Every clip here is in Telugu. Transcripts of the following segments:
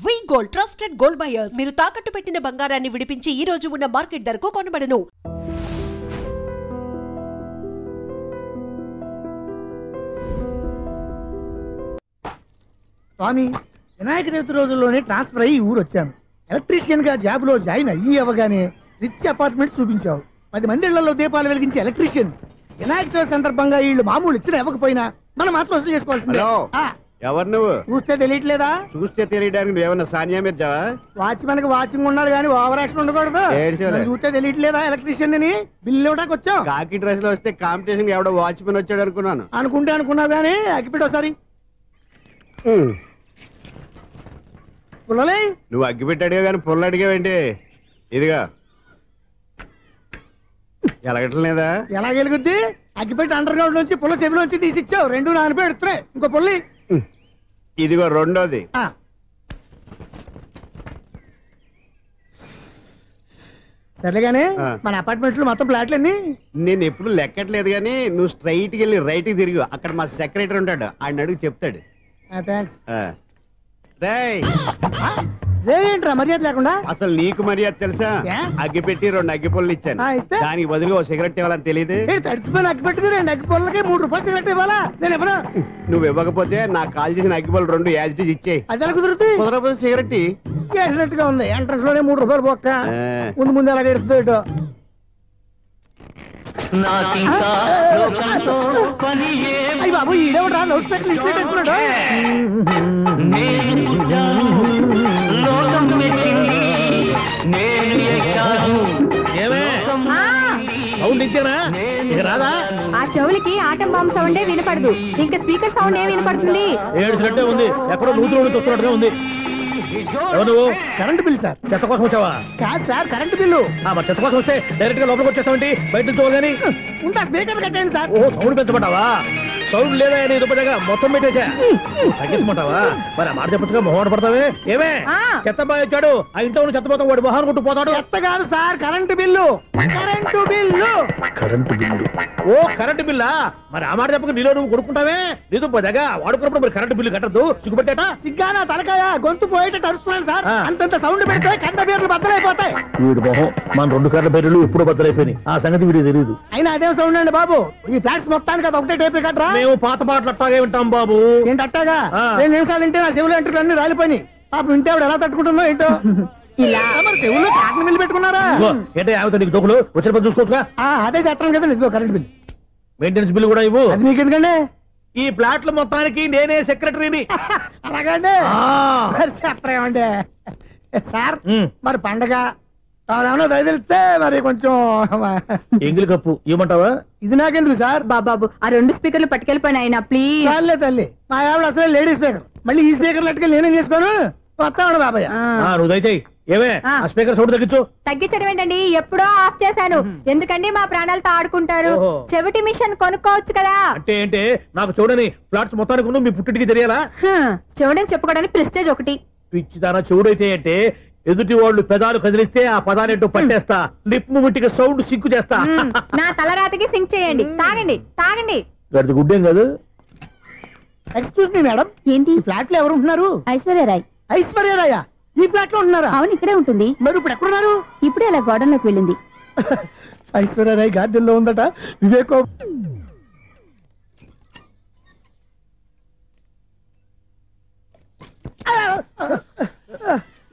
వి గోల్డ్ ట్రస్టెడ్ గోల్డ్ బయర్స్. మీరు తాకట్టు పెట్టిన బంగారాన్ని విడిపించి ఈ రోజు ఉన్న మార్కెట్ ధరకు కొనబడను. స్వామి, వినాయక చవితి రోజుల్లోనే ట్రాన్స్ఫర్ అయ్యి ఊరు వచ్చాను. ఎలక్ట్రీషియన్ గా జాబ్ లో జాయిన్ అవ్వగానే రిచ్ అపార్ట్మెంట్ చూపించావు. 10 మంది ఇళ్లలో దీపాలు వెలిగించే ఎలక్ట్రీషియన్. వినాయక చవితి సందర్భంగా వీళ్ళు మామూలు ఇచ్చిన ఇవ్వకపోయినా మనం మాత్రం వసూలు చేసుకోవాల్సిందే. ఎవరు నువ్వు? చూస్తే తెలియట్లేదా? చూస్తే తెలియడానికి నువ్వేమన్నా సానియా మీర్జావా? వాచ్మెన్ కి వాచింగ్ ఉండాలి కానీ ఓవర్ యాక్షన్ ఉండకూడదు. చూస్తే తెలియట్లేదా ఎలక్ట్రీషియన్ అని? బిల్లు ఇవ్వడానికి వచ్చావు. కాకి డ్రెస్ లో వస్తే కాంపిటీషన్ ఎవడో వాచ్మెన్ వచ్చాడు అనుకున్నాను. అనుకున్నావు కానీ అగ్గిపెట్టి ఒకసారి పుల్లలే. నువ్వు అగ్గిపెట్టి అడిగా కానీ పుల్ల అడిగావేంటి? ఇదిగా ఎలగటం లేదా? ఎలా వెలుగుద్ది? అగ్గిపెట్టి అండర్ గ్రౌండ్ నుంచి పుల్ల చెవిలోంచి తీసిచ్చావు. 2 నానపై ఎడుతున్నాయి. ఇంకో పుల్లి ఇదిగో రెండోది. సరేగానే మన అపార్ట్మెంట్స్ లో మొత్తం ఫ్లాట్లు అన్ని నేను ఎప్పుడు లెక్కట్లేదు కానీ నువ్వు స్ట్రైట్ కి వెళ్ళి రైట్ కి తిరిగి అక్కడ మా సెక్రటరీ ఉంటాడు, ఆయన అడుగు చెప్తాడు. ఏంట్రా మర్యాద లేకుండా? అసలు నీకు మర్యాద తెలుసా? అగ్గి పెట్టి 2 అగ్గి పుల్లలు ఇచ్చాను, దానికి బదులు ఓ సిగరెట్ ఇవ్వాలని తెలియదు. తడిచిపోయిన అగ్గి పెట్టి 2 అగ్గి పుల్లలకి 3 రూపాయలు సిగరెట్ ఇవ్వాలా? నేను ఎవరు? నువ్వు ఇవ్వకపోతే నాకు కాల్ చేసిన అగ్గి పుల్లలు 2 యాజిటీస్ ఇచ్చేయి. అది ఎలా కుదురుతుంది? కుదరకపోతే సిగరెట్ వేసినట్టు గా ఉంది. ఎంట్రన్స్ లోనే 3 రూపాయలు పోక్క. ముందు ఎలా ఎడుతుంది? అయ్యి బాబు, ఈడేవడా లౌడ్ స్పీకర్ ఇన్స్టేట్ వేసుకున్నాడు? సౌండ్ ఇచ్చానా? ఇక రాదా? ఆ చెవులకి ఆటం బాంబు సౌండే వినపడదు, ఇంకా స్పీకర్ సౌండ్ ఏ వినపడుతుంది? ఏడ్చినట్టే ఉంది. ఎక్కడో నూతులు చూస్తున్నట్టుగా ఉంది. ఎవరు? Current bill sir. చెత్త కోసం వచ్చావా? కాదు సార్, కరెంట్ బిల్లు. మరి చెత్త కోసం వస్తే డైరెక్ట్ గా లోపలికి వచ్చేస్తామండి, బయట నుంచి చూడగాని. ఉంటా స్పీకర్ కట్టండి సార్. ఓ సౌండ్ పెంచమంటావా? సౌండ్ లేదా అని దుప్పటగా మొత్తం పెట్టేసా. తగ్గించమంటావా? మరి ఆ మాట చెప్పచ్చుగా, మొహమాట పడతావే. ఏమే చెత్త బాగా వచ్చాడు, ఆ ఇంట్లో చెత్త పోతాం, వాడు మొహాన్ని కొట్టు పోతాడు. చెత్త కాదు sir, current bill. Current bill. Current bill. ఓ కరెంటు బిల్లా? మరి ఆ మాట చెప్పక నీలో నువ్వు కొడుకుంటావే. నీతో పోదాగా వాడుకున్నప్పుడు మరి కరెంటు బిల్లు కట్టద్దు. సిగ్గుపెట్టేట? సిగ్గానా తలకాయ? గొంతు పోయేటట్టు అరుస్తున్నాను సార్. అంతంత సౌండ్ పెడితే కంట బీర్లు బద్దలైపోతాయి. వీడు మొహం మన 2 కర్ర బీర్లు ఎప్పుడు బద్దలైపోయినాయి. ఆ సంగతి వీడికి తెలియదు. అయినా అదే సౌండ్ అండి బాబు. ఈ ఫ్లాట్స్ మొత్తానికి అది ఒకటే టేప్ కట్టరా? మేము పాత పాటలు అట్టాగే వింటాం బాబు. ఏంటి అట్టాగా? 2 నిమిషాలు వింటే నా చెవులు ఎంట్రులు అన్ని రాలిపోయినాయి. పాపం వింటే ఆవిడ ఎలా తట్టుకుంటుందో ఏంటో. ఇలా మరి చెవుల్లో కాటన్ బిల్లు పెట్టుకున్నారా? ఏంటో యావత నీకు దోకులు వచ్చిన పని చూసుకోవచ్చుగా. అదే చేస్తాను కదా. ఇదిగో కరెంట్ బిల్, మెయింటెనెన్స్ బిల్లు కూడా ఇవ్వు. అది మీకు ఎందుకండి? ఈ ఫ్లాట్ల మొత్తానికి నేనే సెక్రటరీని. అలాగండి. చెప్పరేమండి సార్? మరి పండగ ఏమన్నా దయదలిస్తే మరి కొంచెం ఎంగిలి కప్పు ఇవ్వమంటావా? ఇది నాకెందుకు సార్? బాబాబు, ఆ 2 స్పీకర్లు పట్టుకెళ్ళిపోయిన ఆయన ప్లీజ్. చాలే తల్లి, మా ఆవిడ అసలే లేడీ స్పీకర్. మళ్ళీ ఈ స్పీకర్ లెట్టుకెళ్ళి నేనేం చేసుకోను? వస్తాడు బాబాయ్. నువ్వు దయచేయి. ఏమే ఆ స్పీకర్ సౌండ్ తగ్గించు. తగ్గించడం ఏంటండి? ఎప్పుడో ఆఫ్ చేశాను. ఎందుకండి మా ప్రాణాలతో ఆడుకుంటారు? చెవిటి మిషన్ కొనుక్కోవచ్చు కదా. అంటే ఏంటే? నాకు చూడని ఫ్లాట్స్ మొత్తానికి మీ పుట్టింటికి తెలియాలా? చెవుడని చెప్పుకోవడానికి ప్రెస్టేజ్ ఒకటి. పిచ్చిదానా చెవుడైతే అంటే ఎదుటి వాళ్ళు పెదాలు కదిలిస్తే ఆ పదాలేంటో పట్టేస్తా. లిప్ ముట్టికి సౌండ్ సింకు చేస్తా. నా తలరాతకి సింక్ చేయండి. తాగండి తాగండి. గడిది గుడ్డేం కాదు. ఎక్స్క్యూజ్ మీ మేడం, ఏంటి ఫ్లాట్ లో ఎవరు ఉంటున్నారు? ఐశ్వర్యరాయ్. ఐశ్వర్యరాయ ఈ ఫ్లాట్ లో ఉంటున్నారా? అవును, ఇక్కడే ఉంటుంది. మరి ఇప్పుడు ఎక్కడున్నారు? ఇప్పుడే అలా గార్డెన్ లోకి వెళ్ళింది. ఐశ్వర్యరాయ్ గార్డెన్ లో ఉందట. వివేకో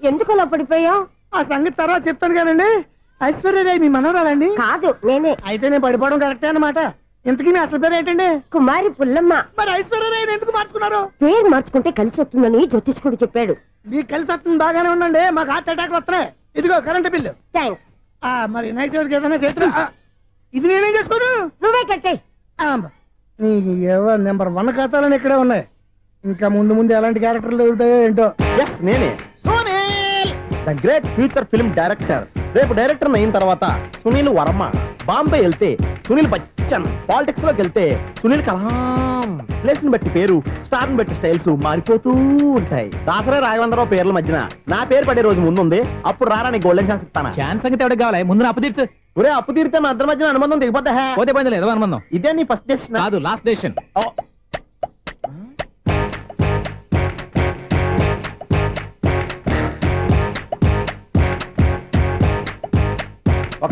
ఎందుకు అలా పడిపోయావు? ఆ సంగతి తర్వాత చెప్తాను కానండి. ఐశ్వర్యరాయ్ మీ మనవరాలండి? కాదు, నేనే. అయితే నేను పడిపోవడం కరెక్టే అన్నమాట. ఇంతకీ మీ అసలు పేరు ఏంటండి? కుమారి పుల్లమ్మ. మరి ఐశ్వర్యరాయ్ ఎందుకు మార్చుకున్నారు? పేరు మార్చుకుంటే కలిసి వస్తుందని జ్యోతిష్కుడు చెప్పాడు. మీకు కలిసి వస్తుంది, బాగానే ఉండండి. మాకు హార్ట్ అటాక్ వస్తున్నాయి. ఇదిగో కరెంట్ బిల్లు. థ్యాంక్స్. మరి నైట్ చోటుకి ఏదైనా చేతున్నా ఇది నేనేం చేసుకోను? నువ్వే కట్టాయి. నెంబర్ 1 ఖాతాలని ఇక్కడే ఉన్నాయి. ఇంకా ముందు ఎలాంటి క్యారెక్టర్లు దొరుకుతాయో ఏంటో. నేనే the great future film director. రేపు డైరెక్టర్ అయిన తర్వాత సునీల్ వర్మ. బాంబే వెళ్తే సునీల్ బచ్చన్. పాలిటిక్స్ లోకి వెళ్తే సునీల్ కలాం. ప్లేస్ ని బట్టి పేరు, స్టార్ ని బట్టి స్టైల్స్ మారిపోతూ ఉంటాయి. దాసరా రాఘవేంద్రరావు పేర్ల మధ్యన నా పేరు పడే రోజు ముందుంది. అప్పుడు రారా నీ గోల్డెన్ ఛాన్స్ ఇస్తాను. ఛాన్స్ సంగతి ఎవరికి కావాలి? ముందు అప్పు తీర్చు. ఒరే అప్పు తీరితే మన ఇద్దరి మధ్యన అనుబంధం దిగిపోతా. పోతే పని లేదు అనుబంధం. ఇదే నీ ఫస్ట్ డెసిషన్ కాదు, లాస్ట్ డెసిషన్.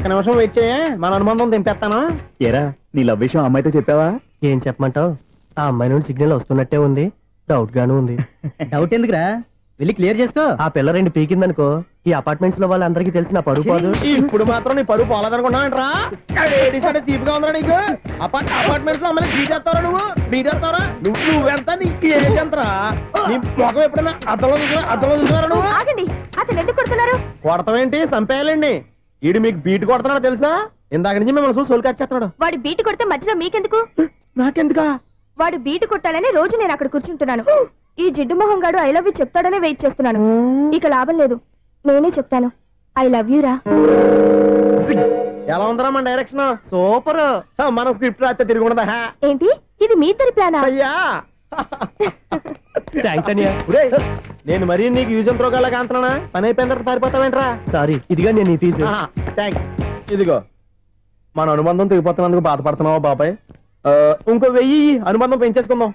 ఒక్క నిమిషం వెయిట్ చేయ, మన అనుబంధం తెంపేస్తాను. ఏరా నీ లవ్ విషయం అమ్మాయితో చెప్పావా? ఏం చెప్పమంటావు, ఆ అమ్మాయి నుండి సిగ్నల్ వస్తున్నట్టే ఉంది, డౌట్ గాను ఉంది. డౌట్ ఎందుకురా, వెళ్ళి క్లియర్ చేసుకో. ఆ పిల్ల 2 పీకిందనుకో, ఈ అపార్ట్మెంట్స్ లో వాళ్ళందరికీ తెలిసిన పరుగు పోదు. ఇప్పుడు మాత్రం నీ పరుగు పోలేదనుకున్నావంటరా? సీపుగా ఉందా నీకు? అపార్ట్మెంట్స్ లో అమ్మని బీటేస్తావరా నువ్వెంత, నీకు ఏంటంతరా? నీ మొఖం ఎప్పుడైనా అద్దంలో చూసారా నువ్వు? ఆగండి, అతను ఎందుకు కొడుతున్నారు? కొడతావేంటి, చంపేయాలండి. ఈడు మీకు బీట్ కొడుతున్నాడు తెలుసా? ఇందాక నుంచి మిమ్మల్ని చూసి సోల్కి వచ్చేస్తున్నాడు. వాడు బీటు కొడితే మధ్యలో మీకెందుకు? నాకెందుకా? వాడు బీటు కొట్టాలని రోజు నేను అక్కడ కూర్చుంటున్నాను. ఈ జిడ్డు మొహం గాడు ఐ లవ్ యూ చెప్తాడనే వెయిట్ చేస్తున్నాను. ఇక లాభం లేదు, నేనే చెప్తాను ఐ లవ్ యూ రా. ఎలా ఉందరా మన డైరెక్షన్? సూపర్. మన స్క్రిప్ట్ రాస్తే తిరిగి ఉండదా? ఏంటి ఇది మీ ఇద్దరి ప్లానా? అయ్యా థ్యాంక్స్ అనియా. నేను మరీ నీకు యూజ్ అంత రోగాలకు అంటున్నా, పని అయిపోయిన తర్వాత పారిపోతావేంట్రా? సారీ, ఇదిగా నేను ఈ ఫీజు. థ్యాంక్స్. ఇదిగో మన అనుబంధం తెగిపోతున్నందుకు బాధపడుతున్నావా బాబాయ్? ఇంకో 1000 అనుబంధం పెంచేసుకుందాం.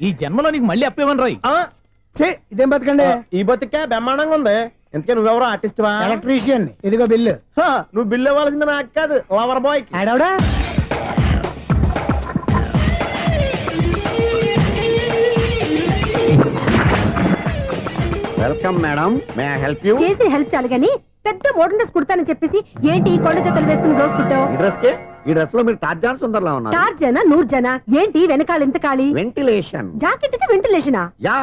ఈ జన్మలో నీకు మళ్ళీ అప్పేమని రాయి. ఇదేం బతకండి, ఈ బతికే బ్రహ్మాండంగా ఉంది. ఎందుకే నువ్వెవరో ఆర్టిస్ట్ వా? ఎలక్ట్రీషియన్. ఇదిగో బిల్లు. నువ్వు బిల్లు ఇవ్వాల్సింది నాకు కాదు, లవర్ బాయ్. ఆడవడా? Welcome madam, may I help you? చేసి హెల్ప్ చాలు గాని పెద్ద మోడల్ డ్రెస్ కుడతానని చెప్పేసి ఏంటి ఈ కొండ జతలు వేసుకుని రోజు కుట్టావు? ఈ డ్రెస్ లో మీరు టార్జాన్ సుందర్లా ఉన్నారు. టార్జనా 100 జన ఏంటి వెనకాల ఎంత ఖాళీ? వెంటిలేషన్. జాకెట్ కి వెంటిలేషనా? యా,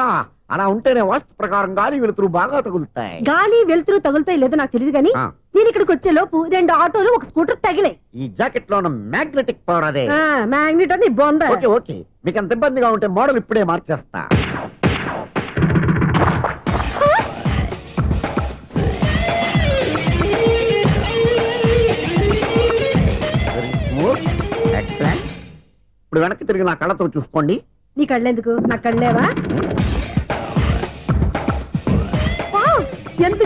అలా ఉంటేనే వాస్తు ప్రకారం గాలి వెలుతురు బాగా తగులుతాయి. గాలి వెలుతురు తగులుతాయి లేదో నాకు తెలియదు గానీ నేను ఇక్కడికి వచ్చే లోపు 2 ఆటోలు ఒక స్కూటర్ తగిలే. ఈ జాకెట్ లో ఉన్న మ్యాగ్నెటిక్ పవర్ అదే. మ్యాగ్నెట్ అని బొంద. ఓకే ఓకే, మీకు అంత ఇబ్బందిగా ఉంటే మోడల్ ఇప్పుడే మార్చేస్తా. ఎక్సలెంట్. ఇప్పుడు వెనక్కి తిరిగి నా కళ్ళతో చూసుకోండి. నీ కళ్ళెందుకు, నా కళ్ళేవా? ఎంత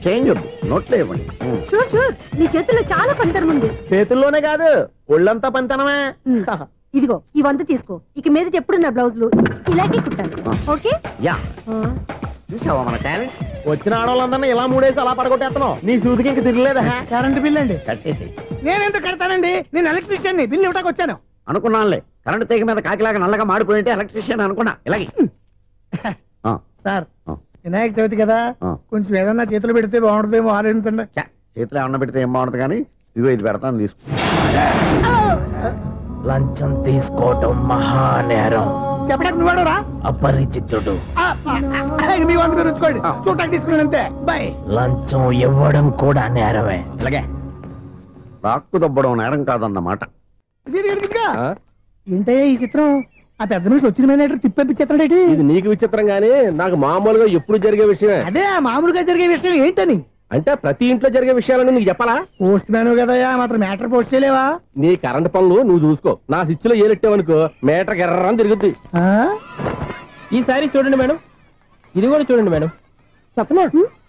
చేంజ్ నోట్లో ఇవ్వండి. షూర్ షూర్, నీ చేతుల్లో చాలా పనితనం ఉంది. చేతుల్లోనే కాదు, ఒళ్ళంతా పనితనమే. ఇదిగో ఈ 100 తీసుకో, ఇక మీద ఎప్పుడు నా బ్లౌజులు ఇలాగే కుట్టాను. ఓకే? యా, చూసావా మన టాలెంట్? వచ్చిన ఆడవాళ్ళందరినీ ఇలా మూడేసి అలా పడగొట్టేస్తున్నావు. నీ సూదికి ఇంక తిరగలేదా? కరెంట్ బిల్ అండి. కట్టేసి. నేనెందుకు కడతానండి, నేను ఎలక్ట్రీషియన్, బిల్ ఇవ్వడానికి వచ్చాను. అనుకున్నానులే, కరెంట్ తీగ మీద కాకిలాగా నల్లగా మాడిపోయింటే ఎలక్ట్రీషియన్ అనుకున్నా. ఇలాగే సార్, వినాయక చవితి కదా, కొంచెం ఏదన్నా చేతులు పెడితే బాగుంటుందేమో ఆలోచించండి. చేతిలో ఏమన్నా పెడితే ఏం బాగుంటుంది కానీ ఇదిగో ఇది పెడతాను, తీసుకో. లంచం తీసుకోవటం మహానేరం. చెప్పడానికి నువ్వాడరా? అపరిచితుడు. మీ వంట మీరు ఉంచుకోండి, చూడటానికి తీసుకున్నాను అంతే. బాయ్. లంచం ఇవ్వడం కూడా నేరమే. ఇలాగే రాక్కు దబ్బడం నేరం కాదన్నమాట. ఏంటే ఈ చిత్రం? ఆ పెద్ద నుంచి వచ్చిన మేనేటర్ తిప్పించేస్తాడేటి? ఇది నీకు విచిత్రం గానీ నాకు మామూలుగా ఎప్పుడు జరిగే విషయమే. అదే మామూలుగా జరిగే విషయం ఏంటని అంటే ప్రతి ఇంట్లో జరిగే విషయాలని నీకు చెప్పాలా? పోస్ట్ మ్యాన్ కదయా, మాత్రం మేటర్ పోస్ట్ చేయలేవా? నీ కరెంట్ పనులు నువ్వు చూసుకో, నా స్విచ్ లో ఏలెట్టావనుకో మేటర్ ఎర్రని తిరుగుద్ది. ఈసారి చూడండి మేడం, ఇది కూడా చూడండి మేడం. చెప్పనా,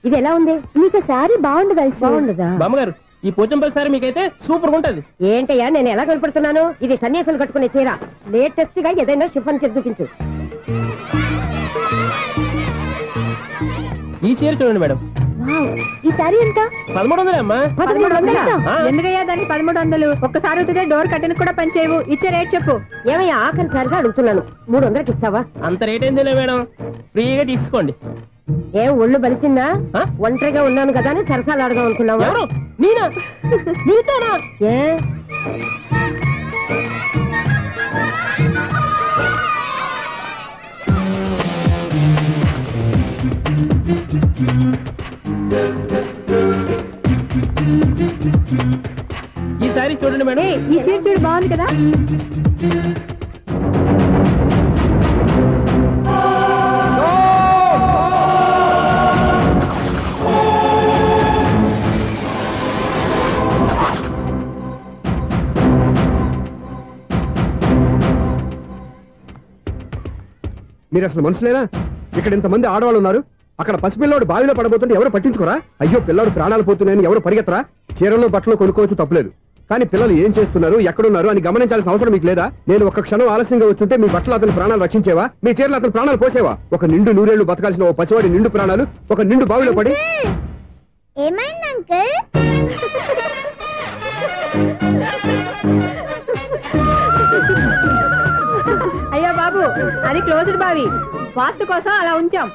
ఇది ఎలా ఉంది? నీకు సారీ బాగుండదా? బాగుండదా బామ్మగారు? ఈ పోచంపల్లి సారీ మీకైతే సూపర్ ఉంటది. ఏంటయ్యా నేను ఎలా కనపడుతున్నాను? ఇది సన్యాసులు కట్టుకునే చీర, లేటెస్ట్ గా ఏదైనా షిఫాన్ చీర చూపించు. ఈ చీర చూడండి మేడం. ఈ సారీ ఎంత? 1300 అమ్మా. 1300? ఎందుకయ్యా దానికి 1300? ఒక్కసారి అవుతుందే డోర్ కట్టెన్ కూడా పనిచేయవు. ఇచ్చే రేట్ చెప్పు. ఏమయ్యా ఆఖరిసారిగా అడుగుతున్నాను, 300కి ఇస్తావా? అంత రేట్ ఏందిలే మేడం, ఫ్రీగా తీసుకోండి. ఏం ఒళ్ళు బలిసిందా? ఒంటరిగా ఉన్నాను కదా అని సరసాలు అడదాం అనుకున్నావా? నేనా? నీతోనా? ఏ ఈ సారీ చూడండి మేడం. ఈ చీర చూడు, బాగుంది కదా? మీరు అసలు మనుషులేనా? ఇక్కడ ఇంతమంది ఆడవాళ్ళు ఉన్నారు, అక్కడ పసిపిల్లాడు బావిలో పడబోతుంటే ఎవరు పట్టించుకోరా? అయ్యో పిల్లాడు ప్రాణాలు పోతున్నాయని ఎవరు పరిగెత్తరా? చీరలో బట్టలు కొనుక్కోవచ్చు, తప్పులేదు. కానీ పిల్లలు ఏం చేస్తున్నారు, ఎక్కడున్నారు అని గమనించాల్సిన అవసరం మీకు లేదా? నేను ఒక క్షణం ఆలస్యంగా వచ్చుంటే మీ బట్టలు అతని ప్రాణాలు రక్షించేవా? మీ చీరలు అతని ప్రాణాలు పోసేవా? ఒక నిండు 100 ఏళ్లు బతకాల్సిన ఓ పసివాడి నిండు ప్రాణాలు ఒక నిండు బావిలో పడి. ఏమైంది అంకుల్? అయ్యో బాబు, అది క్లోజ్డ్ బావి, వాస్తు కోసం అలా ఉంచాం.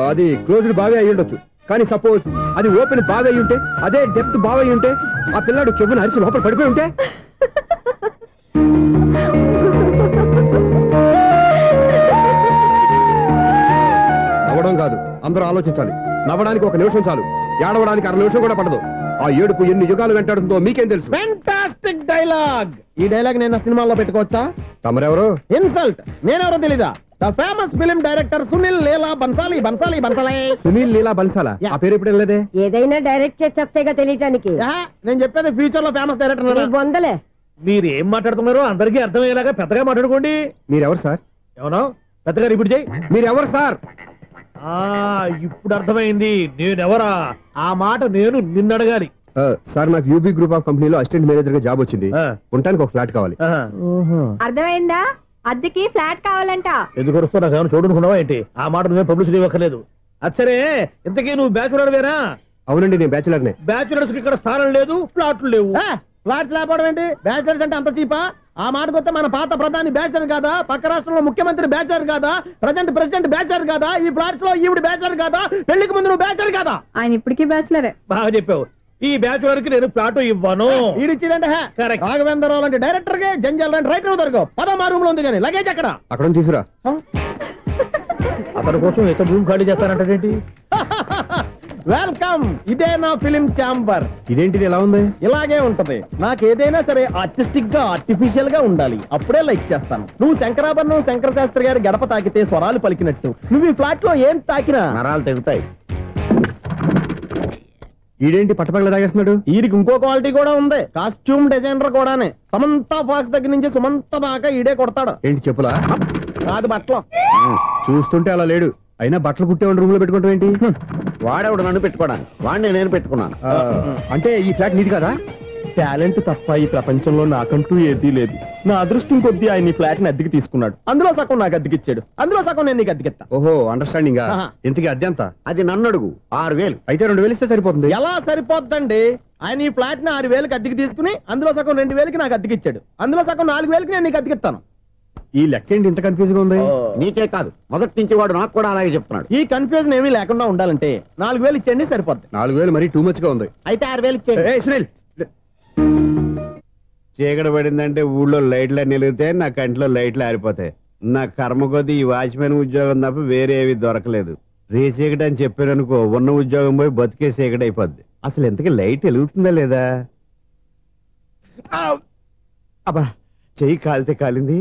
అది క్లోజ్డ్ బావి అయి ఉండొచ్చు, కానీ సపోజ్ అది ఓపెన్ బావి అయి ఉంటే, అదే డెప్త్ బావి అయి ఉంటే, ఆ పిల్లాడు కెవ్వును అరిచి లోపల పడిపోయి ఉంటే. నవ్వడం కాదు, అందరూ ఆలోచించాలి. నవ్వడానికి 1 నిమిషం చాలు, ఏడవడానికి 1/2 నిమిషం కూడా పడదు. ఆ ఏడుపు ఎన్ని యుగాలు వెంటాడుతుందో మీకేం తెలుసు? Fantastic dialogue. ఈ డైలాగ్ నేను సినిమాలో పెట్టుకోవచ్చా? తమరెవరు? ఇన్సల్ట్. నేనెవరో తెలీదా? The famous film director Sunil Leela Bansali. Sunil Leela బన్సాలా? ఆ పేరు ఇప్పుడు లేదే. ఏదైనా డైరెక్ట్ చేసి వస్తేగా తెలియటానికి. నేను చెప్పేది ఫ్యూచర్ లో ఫేమస్ డైరెక్టర్. బొందలే. మీరు ఏం మాట్లాడుతున్నారో అందరికీ అర్థమయ్యేలాగా పెద్దగా మాట్లాడుకోండి. మీరెవరు సార్? ఏమన్నా పెద్దగా రిపీట్ చేయి. మీరెవరు సార్? ఇప్పుడు అర్థమైంది నేనెవరా. ఆ మాట నేను నిన్ను అడగాలి. సార్, నాకు యూబీ గ్రూప్ ఆఫ్ కంపెనీలో అసిస్టెంట్ మేనేజర్ గా జాబ్ వచ్చింది. ఉండటానికి ఒక ఫ్లాట్ కావాలి. అర్థమైందా? అద్దెకి ఫ్లాట్ కావాలంట. ఎందుకు వస్తావు? నాకు ఏమైనా చూడనుకున్నావా ఏంటి? ఆ మాట నువ్వే పబ్లిసిటీ ఇవ్వక్కర్లేదు. అచ్చరే, ఇంతకీ నువ్వు బ్యాచులర్ వేరా? అవునండి, నేను బ్యాచులర్నే. బ్యాచులర్స్ కి ఇక్కడ స్థానం లేదు, ఫ్లాట్లు లేవు. ఫ్లాట్స్ లేకపోవడం ఏంటి? బ్యాచిలర్స్ అంటే అంత చీపా? ఆ మాటకొస్తే మన పాత ప్రధాని బ్యాచర్ కాదా? పక్క రాష్ట్రంలో ముఖ్యమంత్రి బ్యాచర్ కాదా? ప్రెసిడెంట్ బ్యాచర్ కాదా? ఈ ఫ్లాట్స్ లో ఈవిడ బ్యాచర్ కాదా? పెళ్లికి ముందు నువ్వు బ్యాచర్ కాదా? ఆయన ఇప్పటికీ బ్యాచులరే. బాగా చెప్పావు. ఈ బ్యాచులర్ కి నేను ఫ్లాట్ ఇవ్వను. ఈడిచ్చిందంటే రాఘవేంద్రరావు లాంటి డైరెక్టర్ కి జంజల్ లాంటి రైటర్ దొరకవు. 10 రూమ్ లో ఉంది కానీ లగేజ్ అక్కడ. అక్కడ తీసుకురా. అతని కోసం ఎంత భూమి ఖాళీ చేస్తానంటే వెల్కమ్. ఇదే నా ఫిలిం ఛాంబర్. ఇదేంటిది ఎలా ఉంది? ఇలాగే ఉంటది. నాకు ఏదైనా సరే ఆర్టిస్టిక్ గా ఆర్టిఫిషియల్ గా ఉండాలి, అప్పుడే లైక్ చేస్తాను. నువ్వు శంకరాభరణం శంకర శాస్త్రి గారి గడప తాకితే స్వరాలు పలికినట్టు నువ్వు ఈ ఫ్లాట్ లో ఏం తాకినా నరాలు తెగుతాయి. ఈడేంటి పట్టపగల తాగేస్తున్నాడు? వీడికి ఇంకో క్వాలిటీ కూడా ఉంది. కాస్ట్యూమ్ డిజైనర్ కూడానే. సమంత ఫాక్స్ దగ్గర నుంచి సుమంత దాకా ఈడే కొడతాడు. ఏంటి చెప్పులా? కాదు, బట్టలు. చూస్తుంటే అలా లేడు. అయినా బట్టలు కుట్టేవాడి రూమ్ లో పెట్టుకుంటాం ఏంటి? వాడేవాడు నన్ను పెట్టుకోవడానికి, వాడిని నేను పెట్టుకున్నాను. అంటే ఈ ఫ్లాట్ నీది కదా? టాలెంట్ తప్ప ఈ ప్రపంచంలో నాకంటూ ఏదీ లేదు. నా అదృష్టం కొద్దీ ఆయన ఈ ఫ్లాట్ ని అద్దెకి తీసుకున్నాడు. అందులో సగం నాకు అద్దెకిచ్చాడు, అందులో సగం నేను నీకు అద్దెకిస్తా. ఓహో, అండర్స్టాండింగ్. ఇంతకీ అద్దె ఎంత? అది నన్ను అడుగు. 6000. అయితే 2000 ఇస్తే సరిపోతుంది. ఎలా సరిపోద్దండి? ఆయన ఈ ఫ్లాట్ ని 6000కి అద్దెకి తీసుకుని అందులో సగం 2000కి నాకు అద్దెకిచ్చాడు, అందులో సగం 4000కి నేను నీకు అద్దెకిస్తాను. ఈ లెక్క ఏంటి ఇంత కన్ఫ్యూజ్ గా ఉంది? నీకే కాదు, మొదటి నుంచి వాడు నాకు కూడా అలాగే చెప్తున్నాడు. ఈ కన్ఫ్యూజన్ ఏమీ లేకుండా ఉండాలంటే 4000 ఇచ్చేయండి, సరిపోద్ది. 4000 మరీ టూ మచ్ గా ఉంది. అయితే 6000 ఇచ్చేయండి. సునీల్, చీకటి పడిందంటే ఊళ్ళో లైట్లు అన్ని వెలిగితే నా కంటిలో లైట్లు ఆరిపోతాయి. నా కర్మ కొద్దీ ఈ వాచ్మెన్ ఉద్యోగం తప్ప వేరే ఏవి దొరకలేదు. రేసీకటి అని చెప్పారనుకో, ఉన్న ఉద్యోగం పోయి బతికే చీకటి అయిపోద్ది. అసలు ఇంతకీ లైట్ వెలుగుతుందా లేదా? అబ్బా, చెయ్యి కాలితే కాలింది,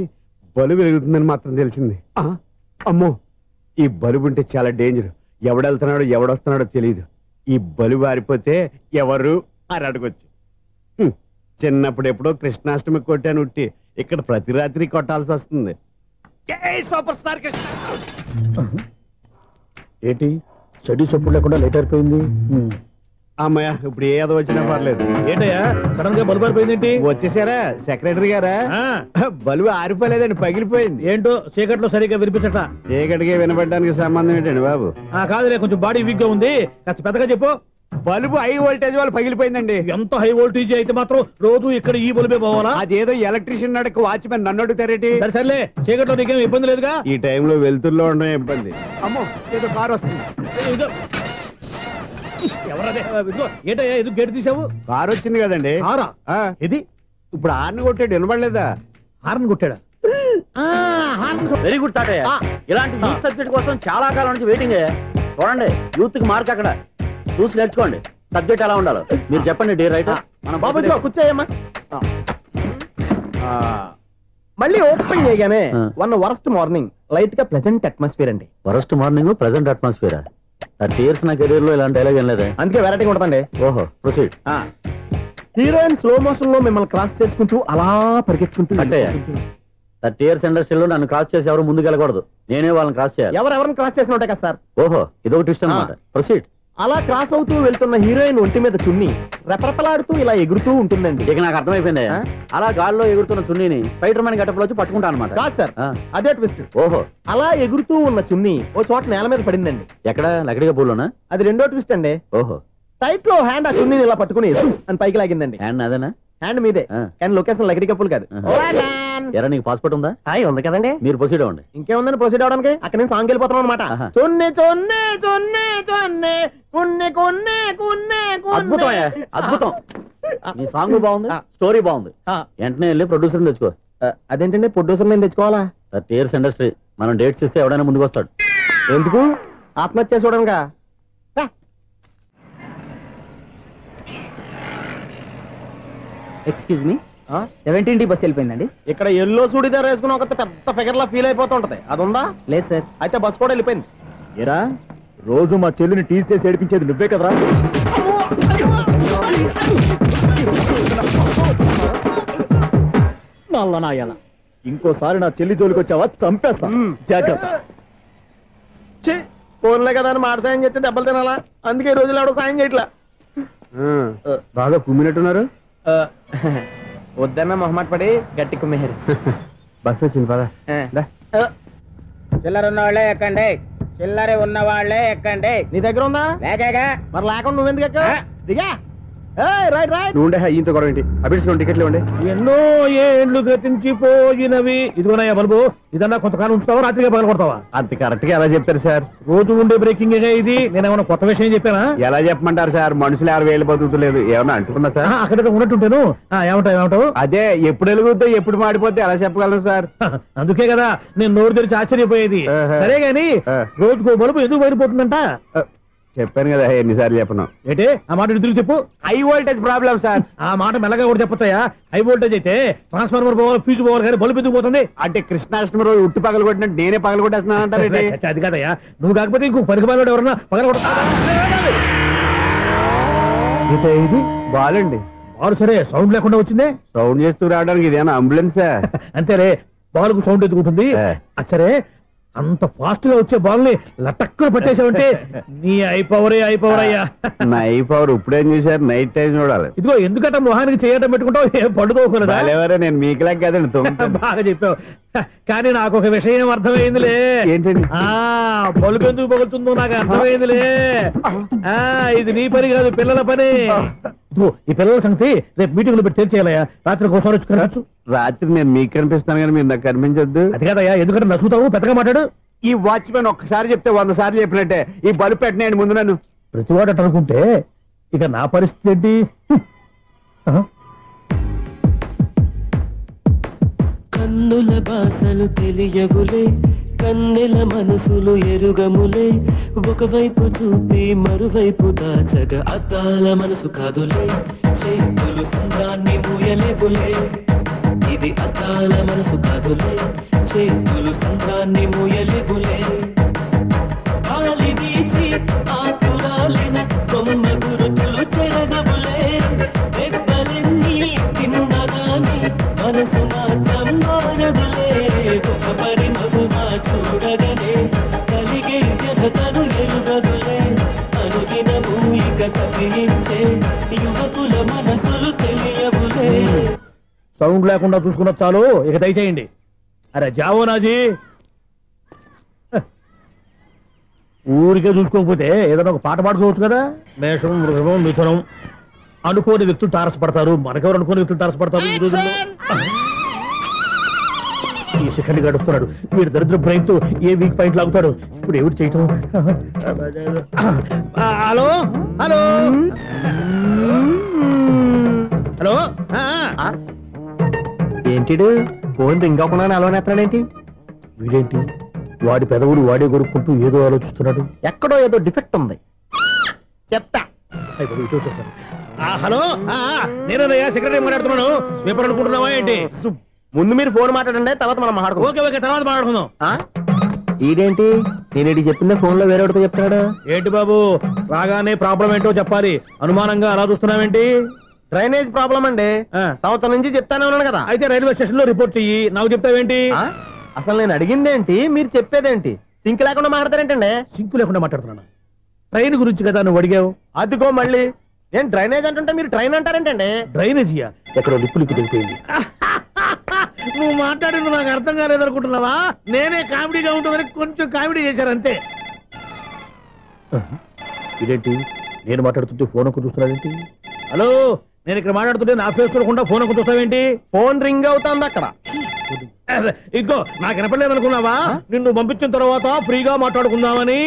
బలుబు వెలుగుతుందని మాత్రం తెలిసింది. అమ్మో, ఈ బలుబు ఉంటే చాలా డేంజర్. ఎవడెళ్తున్నాడో ఎవడొస్తున్నాడో తెలియదు. ఈ బలుబు ఆరిపోతే ఎవరు అని అడగొచ్చు. చిన్నప్పుడు ఎప్పుడో కృష్ణాష్టమి కొట్టాను ఉట్టి, ఇక్కడ ప్రతి రాత్రి కొట్టాల్సి వస్తుంది. జై సూపర్ స్టార్ కృష్ణ. ఏంటి చెడు చెప్పుడు లేకుండా లేట్ అయిపోయింది? అమ్మయ్య, ఇప్పుడు ఏదో వచ్చినా పర్లేదు. ఏంటయ్యా సడన్ గా బల్బు అయిపోయింది ఏంటి? వచ్చేసారా సెక్రటరీ గారా? బలుబు ఆరిపోలేదండి, పగిలిపోయింది. ఏంటో చీకట్లో సరిగ్గా వినిపించట. చీకటికి వినపడడానికి సంబంధం ఏంటండి బాబు? కాదులే, కొంచెం బాడీ వీక్ గా ఉంది, కాస్త పెద్దగా చెప్పు. బల్బు హై వోల్టేజ్ వాళ్ళు పగిలిపోయిందండి. ఎంత హై వోల్టేజ్ అయితే మాత్రం రోజు ఇక్కడ ఈ బల్బే పోవాలా? అదేదో ఎలక్ట్రీషియన్ నడక వాచ్మెన్ నన్ను అడుగుతారేటి? సర్లే, చీకట్లో నీకేం ఇబ్బంది లేదుగా? ఈ టైంలో వెళ్తుల్లో ఉండడం ఇబ్బంది. అమ్మో, ఏదో కారు వస్తుంది. ఎవరదే? ఏంటయ్యా ఎందుకు గేట్ తీసావు? కారు వచ్చింది కదండి. కారా? ఇది ఇప్పుడు హార్న్ కొట్టాడు, వినపడలేదా? హార్న్ కొట్టాడా? వెరీ గుడ్ తాతయ్య. ఇలాంటి యూత్ సబ్జెక్ట్ కోసం చాలా కాలం నుంచి వెయిటింగ్. చూడండి, యూత్ కి మార్క్ అక్కడ చూసి నేర్చుకోండి. సబ్జెక్ట్ ఎలా ఉండాలో మీరు చెప్పండి. డే రైటర్ మన బాబు కూర్చోయమ్మా. మళ్ళీ ఓపెన్ చేయగానే వన్ వరస్ట్ మార్నింగ్, లైట్ గా ప్లెజెంట్ అట్మాస్ఫియర్ అండి. Worst morning, present atmosphere. 30 years నా కెరీర్ లో ఇలాంటి డైలాగ్ ఏం లేదే. అందుకే వెరైటీగా ఉంటుందండి. ఓహో, ప్రొసీడ్. హీరోయిన్ స్లో మోషన్ లో మిమ్మల్ని క్రాస్ చేసుకుంటూ అలా పరిగెట్టుకుంటూ అంటే 30 years ఇండస్ట్రీలో నన్ను క్రాస్ చేసి ఎవరు ముందుకు వెళ్ళకూడదు, నేనే వాళ్ళని క్రాస్ చేయాలి. ఎవరెవరిని క్రాస్ చేసిన ఉంటాయి కదా సార్. ఓహో, ఇదొక ట్విస్ట్ అన్నమాట. ప్రొసీడ్. అలా క్రాస్ అవుతూ వెళ్తున్న హీరోయిన్ ఒంటి మీద చున్ని రెపరెపలాడుతూ ఇలా ఎగురుతూ ఉంటుందండి. ఇక నాకు అర్థమైపోయింది. అలా గాల్లో ఎగురుతున్న చున్నీని స్పైడర్ మ్యాన్ గెటప్లో వచ్చి పట్టుకుంటా అనమాట. కాదు సార్, అదే ట్విస్ట్. ఓహో, అలా ఎగురుతూ ఉన్న చున్ని ఓ చోట నేల మీద పడిందండి. ఎక్కడ? లకడిగా పూలోనా? అది రెండో ట్విస్ట్ అండి. ఓహో, టైట్ లో హ్యాండ్ ఆ చున్నీని ఇలా పట్టుకుని అని పైకి లాగిందండి. హ్యాండ్ అదేనా? హ్యాండ్ మీదే కానీ లొకేషన్ లగడి కప్పులు కాదు. ఎరా నీకు పాస్పోర్ట్ ఉందా? ఉంది కదండి. మీరు ప్రొసీడ్ అవ్వండి. ఇంకేముందని ప్రొసీడ్ అవడానికి అక్కడ నేను సాంగ్ వెళ్ళిపోతాను అనమాట. చొన్నే చొన్నే చొన్నే చొన్నే కున్నే కున్నే కున్నే అద్భుతం అద్భుతం. నీ సాంగ్ బాగుంది, స్టోరీ బాగుంది. వెంటనే వెళ్ళి ప్రొడ్యూసర్ తెచ్చుకో. అదేంటండి ప్రొడ్యూసర్ నేను తెచ్చుకోవాలా? 30 years ఇండస్ట్రీ. మనం డేట్స్ ఇస్తే ఎవడైనా ముందుకు వస్తాడు. ఎందుకు? ఆత్మహత్య చూడనుగా. Excuse me, 17D bus వెళ్ళిపోయిందండి. ఇక్కడ ఎల్లో చూడిదార్ వేసుకుని ఒక పెద్ద ఫిగర్ లా ఫీల్ అయిపోతుంటది, అది ఉందా? లేదు సార్. అయితే బస్ కూడా వెళ్ళిపోయింది. ఏరా రోజు మా చెల్లిని టీస్ చేసి ఏడిపించేది నువ్వే కదరా? ఇంకోసారి నా చెల్లి జోలికి వచ్చావా చంపేస్తా, జాగ్రత్త. ఫోన్లే కదా అని మాట సాయం చేస్తే దెబ్బలు తినాలా? అందుకే ఈ రోజులు ఎవడో సాయం చేయట్లా. బాగా కుమ్మినట్టున్నారు. వద్దన్న మొహమాట పడి గట్టి కుమ్మేరు. బస్సు వచ్చింది పదా. చిల్లర ఉన్న వాళ్ళే ఎక్కండి, చిల్లర ఉన్న వాళ్ళే ఎక్కండి. నీ దగ్గర ఉందా? లేకేగా. మరి లేకుండా నువ్వెందుకు ఎక్క? దిగా. Right right. నువ్వు ఈయంతో గొడవ ఏంటి? అభిడ్స్ టికెట్లు ఇవ్వండి. ఎన్నో ఏండ్లు గతించిపోయినవి. ఇదిగోనయ్యా బల్బు, ఇదన్నా కొంతకాలం ఉంచుతావా రాత్రిగా పగల కొడతావా? అంత కరెక్ట్ గా ఎలా చెప్పారు సార్? రోజు ఉండే బ్రేకింగ్ ఇది. నేనేమన్నా కొత్త విషయం చెప్పానా? ఎలా చెప్పమంటారు సార్? మనుషులు 60 వేలు బతుకుతలేదు. ఏమన్నా అంటున్నా సార్? అక్కడ ఉన్నట్టుంటాను. ఏమంటావు? అదే ఎప్పుడు వెలుగుద్దో ఎప్పుడు మాడిపోతే ఎలా చెప్పగలను సార్? అందుకే కదా నేను నోరు తెరిచి ఆశ్చర్యపోయేది. సరే గాని రోజుకో బల్బు ఎందుకు బయటపోతుందంట? చెప్పాను కదా ఎన్నిసార్లు చెప్పను. ఏంటే ఆ మాట తిరిగి చెప్పు. High voltage problem sir. ఆ మాట మెల్లగా కూడా చెప్పొచ్చాయా? హై వోల్టేజ్ అయితే ట్రాన్స్ఫార్మర్ పోవాలి, ఫ్యూజ్ పోవాలి, కానీ బల్బు ఎందుకు పోతుంది? అంటే కృష్ణాష్టమి రోజు ఉట్టి పగలు కొట్టినట్టు నేనే పగలు కొట్టేస్తున్నానంటారు. అది కాదయ్యా, నువ్వు కాకపోతే ఇంకో పరిగణలో ఎవరన్నా పగల కొట్ట. ఇది బాలండి. బాలు సరే సౌండ్ లేకుండా వచ్చిందే. సౌండ్ చేస్తూ రావడానికి ఇదేనా అంబులెన్సా? అంతేలే, బాలుకు సౌండ్ ఎదుగుతుంది. సరే అంత ఫాస్ట్ గా వచ్చే బాల్ ని లటక్కున పట్టేసావంటే నీ ఐ పవర్ అయ్యా. నా ఐ పవర్ ఇప్పుడేం చూసారు? నైట్ టైం చూడాలి. ఇదిగో ఎందుకంటే మొహానికి చేయటం పెట్టుకుంటావు, ఏం పండుకోకూడదా? నేను మీకులా కదండి. బాగా చెప్పావు. కానీ నాకు ఒక విషయం అర్థమైందిలే. ఏంటండి? బల్బు ఎందుకు పగులుతుందో నాకు అర్థమైందిలే. ఇది నీ పని కాదు, పిల్లల పని. ఈ పిల్లల సంగతి రేపు మీటింగ్ లో పెట్టి తెలిసేయాలయ్యా. రాత్రి కోసం వచ్చి రాత్రి నేను మీకు కనిపిస్తాను కానీ మీరు నాకు కనిపించొద్దు. అది కాదయ్యా, ఎందుకంటే నసుగుతావు, పెద్దగా మాట్లాడు. ఈ వాచ్మెన్ ఒక్కసారి చెప్తే 100 సార్లు చెప్పినట్టే. ఈ బల్బు పెట్టినాయండి ముందు నన్ను. ప్రతివాడు అనుకుంటే ఇక నా పరిస్థితి ఏంటి? కన్నుల భాషలు తెలియవులే, కన్నెల మనసులు ఎరుగములే. ఒకవైపు చూపి మరువైపు దాచగ అద్దాల మనసు కాదులే. చేతులు సంద్రాన్ని మూయలేవులే, ఇది అద్దాల మనసు కాదులే. చేతులు సంద్రాన్ని మూయలేవులే. గాలి వీచి ఆకురాలిన కొమ్మ గురుతులు చెరగవులే. దెబ్బలెన్ని తిన్నగాని మనసు మాత్రం మారదులే. ఒక పరిమగుమా చూడగనే కలిగే జగతను ఎరుగదులే. అనుదినము ఇక కదిలించే యువకుల మనసులు తెలియవులే. సౌండ్ లేకుండా చూసుకున్న చాలు, ఇక దయచేయండి. అరే జావో నాజీ, ఊరికే చూసుకోకపోతే ఏదైనా ఒక పాట పాడుకోవచ్చు కదా. మేషం, వృషభం, మిథునం అనుకోని వ్యక్తులు తారసపడతారు. మనకెవరు అనుకోని వ్యక్తులు తారసపడతారు ఈ రోజుల్లో. ఈ సెకండ్ గడుపుతున్నాడు వీడు దరిద్ర బ్రెయిన్ తో. ఏ వీక్ పాయింట్ లాగుతాడు ఇప్పుడు? ఎవరు చేయటం? Hello hello hello. ఏంటిడు ఫోన్ రింగ్ అవ్వకుండా అలవనేస్తాడేంటి? వీడేంటి వాడి పెదవులు వాడే కొరుక్కుంటూ ఏదో ఆలోచిస్తున్నాడు. ఎక్కడో ఏదో డిఫెక్ట్ ఉంది, చెప్తా. హలో, నేనయ్యా సెక్రటరీ మాట్లాడుతున్నాను. స్వీపర్ అనుకుంటున్నావా ఏంటి? ముందు మీరు ఫోన్ మాట్లాడండి, తర్వాత మనం మాట్లాడుకో. ఓకే ఓకే, తర్వాత మాట్లాడుకుందాం. ఇదేంటి నేను చెప్పిందే ఫోన్ లో వేరే చెప్తాడు? ఏంటి బాబు రాగానే ప్రాబ్లం ఏంటో చెప్పాలి. అనుమానంగా అలా చూస్తున్నావేంటి? డ్రైనేజ్ ప్రాబ్లం అండి. సంవత్సరం నుంచి చెప్తానే ఉన్నాను కదా. అయితే రైల్వే స్టేషన్ లో రిపోర్ట్ చెయ్యి, నాకు చెప్తావేంటి? అసలు నేను అడిగిందేంటి, మీరు చెప్పేదేంటి? సింక్ లేకుండా మాట్లాడతారేంటండి? సింక్ లేకుండా మాట్లాడుతున్నాను. ట్రైన్ గురించి కదా నువ్వు అడిగావు. అదిగో మళ్ళీ నేను డ్రైనేజ్ అంటుంటే మీరు ట్రైన్ అంటారేంటండి? డ్రైనేజీయా? ఎక్కడో లిప్పు దిగిపోయింది. నువ్వు మాట్లాడింది నాకు అర్థం కాలేదనుకుంటున్నావా? నేనే కామెడీగా ఉంటుందని కొంచెం కామెడీ చేశారు అంతే. ఇదేంటి నేను మాట్లాడుతుంటే ఫోన్ ఒక చూస్తున్నాడేంటి? హలో, నేను ఇక్కడ మాట్లాడుతుంటే నా ఫేస్ చూడకుండా ఫోన్ ఒక చూస్తావేంటి? ఫోన్ రింగ్ అవుతుంది అక్కడ. ఇదిగో నాకు వినపడలేదు అనుకున్నావా? నిన్ను పంపించిన తర్వాత ఫ్రీగా మాట్లాడుకుందామని.